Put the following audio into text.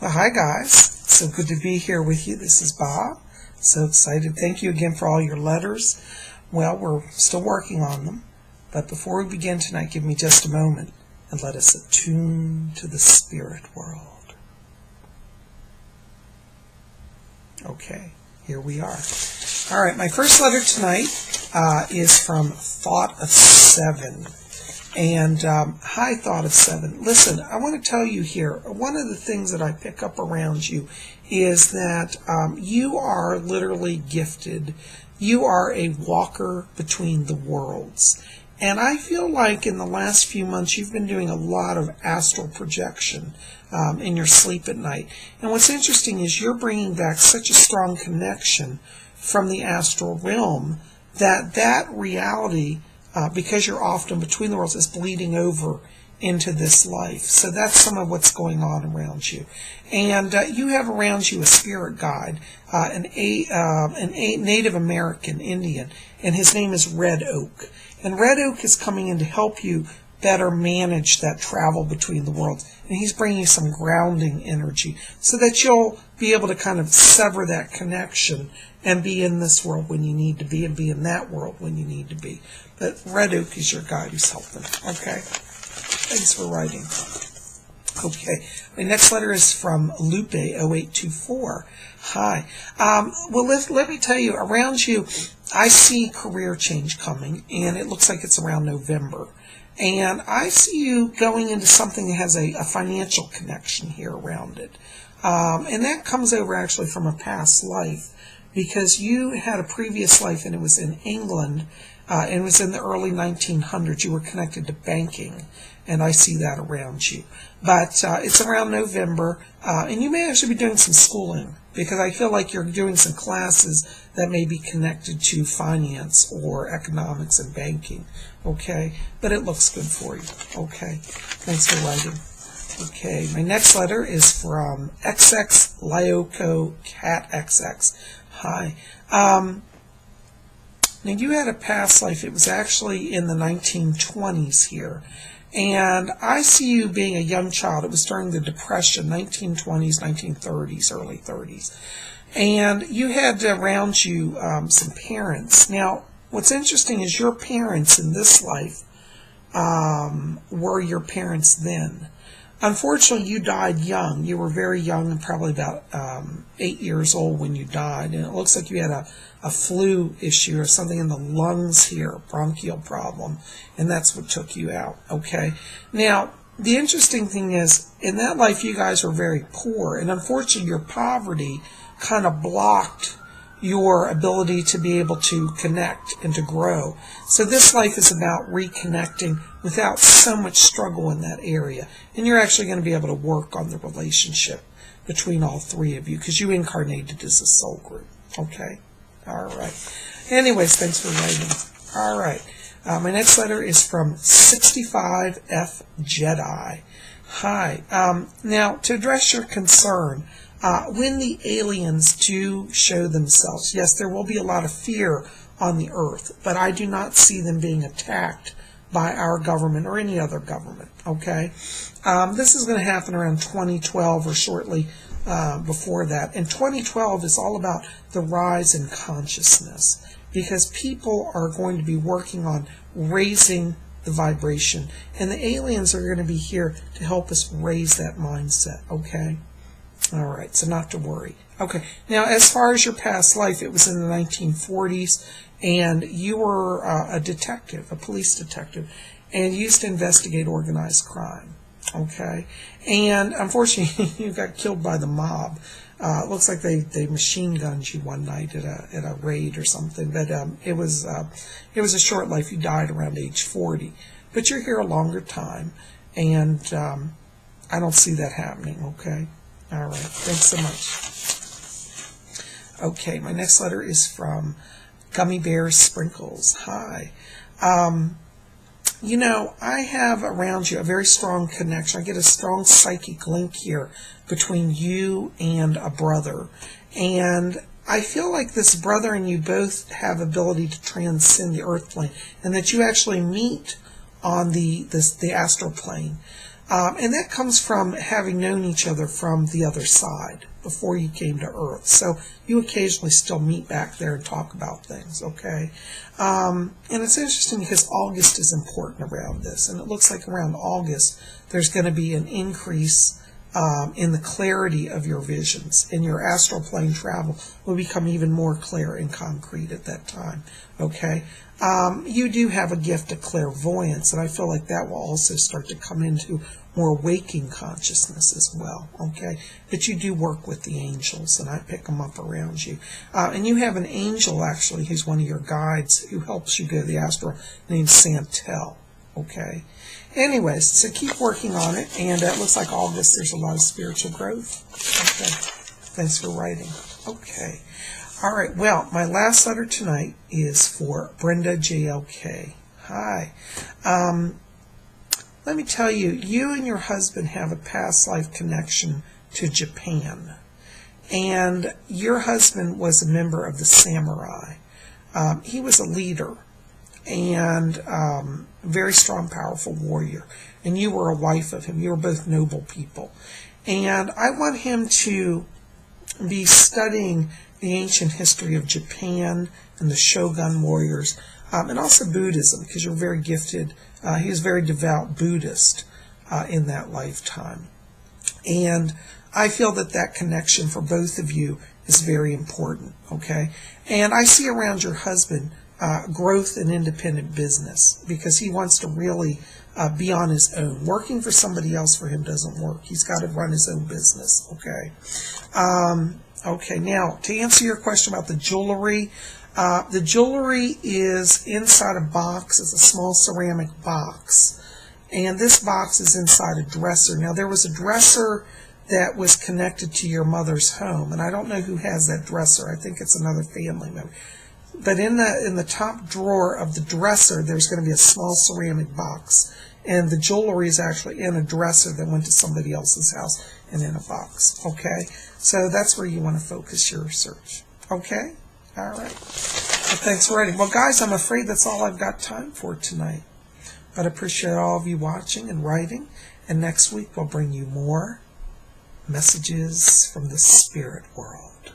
Well, hi guys. So good to be here with you. This is Bob. So excited. Thank you again for all your letters. Well, we're still working on them. But before we begin tonight, give me just a moment and let us attune to the spirit world. Okay, here we are. All right, my first letter tonight is from Thought of Seven. And hi, Thought of Seven. Listen, I want to tell you here, one of the things that I pick up around you is that you are literally gifted. You are a walker between the worlds. And I feel like in the last few months you've been doing a lot of astral projection in your sleep at night. And what's interesting is you're bringing back such a strong connection from the astral realm that reality, because you're often between the worlds, is bleeding over into this life. So that's some of what's going on around you. And you have around you a spirit guide, an Native American Indian, and his name is Red Oak. And Red Oak is coming in to help you better manage that travel between the worlds. And he's bringing you some grounding energy so that you'll be able to kind of sever that connection and be in this world when you need to be and be in that world when you need to be. But Red Oak is your guide who's helping. Okay? Thanks for writing. Okay. My next letter is from Lupe 0824. Hi. Well, let me tell you, around you, I see career change coming, and it looks like it's around November. And I see you going into something that has a financial connection here around it. And that comes over actually from a past life, because you had a previous life and it was in England, and it was in the early 1900s. You were connected to banking, and I see that around you. But it's around November, and you may actually be doing some schooling, because I feel like you're doing some classes that may be connected to finance or economics and banking, okay? But it looks good for you, okay? Thanks for writing. Okay, my next letter is from XX Lyoko Cat XX. Hi. Now, you had a past life. It was actually in the 1920s here. And I see you being a young child. It was during the Depression, 1920s, 1930s, early 30s. And you had around you some parents. Now, what's interesting is your parents in this life were your parents then. Unfortunately, you died young. You were very young, and probably about 8 years old when you died. And it looks like you had a flu issue or something in the lungs here, a bronchial problem, and that's what took you out, okay? Now, the interesting thing is, in that life, you guys were very poor, and unfortunately, your poverty kind of blocked your ability to be able to connect and to grow. So this life is about reconnecting without so much struggle in that area. And you're actually going to be able to work on the relationship between all three of you, because you incarnated as a soul group. Okay? All right. Anyways, thanks for writing. All right. My next letter is from 65F Jedi. Hi. Now, to address your concern, when the aliens do show themselves, yes, there will be a lot of fear on the earth, but I do not see them being attacked by our government or any other government, okay? This is going to happen around 2012 or shortly before that. And 2012 is all about the rise in consciousness, because people are going to be working on raising the vibration, and the aliens are going to be here to help us raise that mindset, okay? All right, so not to worry. Okay, now as far as your past life, it was in the 1940s, and you were a detective, a police detective, and you used to investigate organized crime, okay? And unfortunately, you got killed by the mob. It looks like they machine gunned you one night at a raid or something, but it was a short life. You died around age 40, but you're here a longer time, and I don't see that happening, okay? All right. Thanks so much. Okay. My next letter is from Gummy Bear Sprinkles. Hi. You know, I have around you a very strong connection. I get a strong psychic link here between you and a brother. And I feel like this brother and you both have ability to transcend the earth plane, and that you actually meet on the astral plane. And that comes from having known each other from the other side before you came to Earth. So you occasionally still meet back there and talk about things, okay? And it's interesting because August is important around this. And it looks like around August there's going to be an increase in the clarity of your visions. And your astral plane travel will become even more clear and concrete at that time, okay? You do have a gift of clairvoyance, and I feel like that will also start to come into more waking consciousness as well, okay? But you do work with the angels, and I pick them up around you. And you have an angel, actually, who's one of your guides, who helps you go to the astral, named Santel, okay? Anyways, so keep working on it, and it looks like August there's a lot of spiritual growth. Okay, thanks for writing. Okay. All right, well, my last letter tonight is for Brenda JLK. Hi. Let me tell you, you and your husband have a past life connection to Japan. And your husband was a member of the samurai. He was a leader and very strong, powerful warrior. And you were a wife of him. You were both noble people. And I want him to be studying the ancient history of Japan and the Shogun warriors, and also Buddhism, because you're very gifted. He was a very devout Buddhist in that lifetime. And I feel that that connection for both of you is very important, okay? And I see around your husband growth in independent business, because he wants to really be on his own. Working for somebody else for him doesn't work. He's got to run his own business, okay? Okay, now, to answer your question about the jewelry is inside a box. It's a small ceramic box. And this box is inside a dresser. Now, there was a dresser that was connected to your mother's home, and I don't know who has that dresser. I think it's another family member. But in the top drawer of the dresser, there's going to be a small ceramic box. And the jewelry is actually in a dresser that went to somebody else's house and in a box, okay? So that's where you want to focus your search, okay? All right. Well, thanks for writing. Well, guys, I'm afraid that's all I've got time for tonight. But I appreciate all of you watching and writing. And next week, we'll bring you more messages from the spirit world.